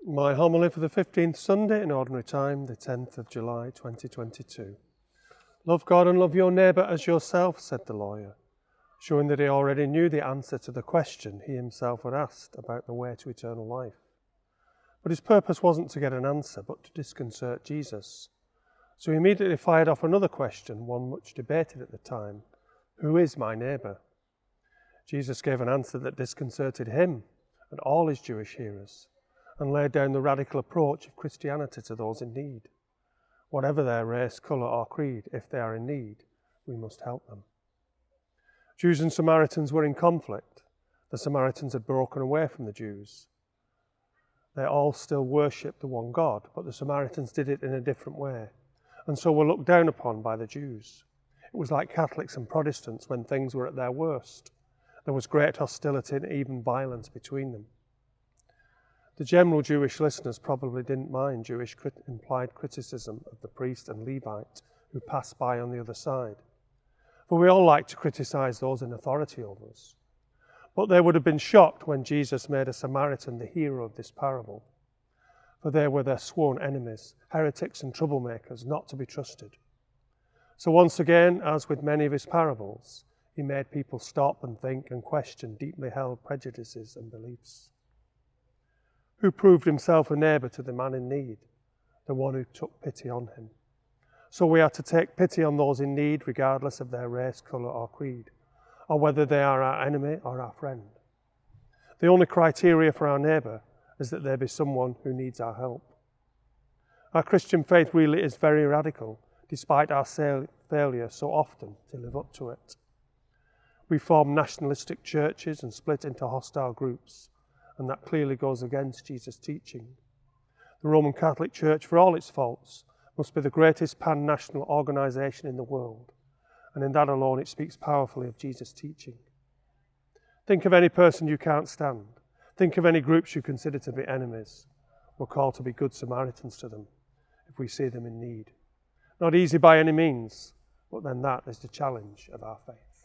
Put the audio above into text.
My homily for the 15th Sunday in Ordinary Time, the 10th of July 2022. Love God and love your neighbour as yourself, said the lawyer, showing that he already knew the answer to the question he himself had asked about the way to eternal life. But his purpose wasn't to get an answer, but to disconcert Jesus. So he immediately fired off another question, one much debated at the time: who is my neighbour? Jesus gave an answer that disconcerted him and all his Jewish hearers, and laid down the radical approach of Christianity to those in need. Whatever their race, colour or creed, if they are in need, we must help them. Jews and Samaritans were in conflict. The Samaritans had broken away from the Jews. They all still worshipped the one God, but the Samaritans did it in a different way, and so were looked down upon by the Jews. It was like Catholics and Protestants when things were at their worst. There was great hostility and even violence between them. The general Jewish listeners probably didn't mind Jewish implied criticism of the priest and Levite who passed by on the other side, for we all like to criticise those in authority over us. But they would have been shocked when Jesus made a Samaritan the hero of this parable, for they were their sworn enemies, heretics and troublemakers, not to be trusted. So once again, as with many of his parables, he made people stop and think and question deeply held prejudices and beliefs. Who proved himself a neighbour to the man in need, the one who took pity on him. So we are to take pity on those in need regardless of their race, colour or creed, or whether they are our enemy or our friend. The only criteria for our neighbour is that there be someone who needs our help. Our Christian faith really is very radical, despite our failure so often to live up to it. We form nationalistic churches and split into hostile groups, and that clearly goes against Jesus' teaching. The Roman Catholic Church, for all its faults, must be the greatest pan-national organisation in the world, and in that alone it speaks powerfully of Jesus' teaching. Think of any person you can't stand. Think of any groups you consider to be enemies. We're called to be good Samaritans to them if we see them in need. Not easy by any means, but then that is the challenge of our faith.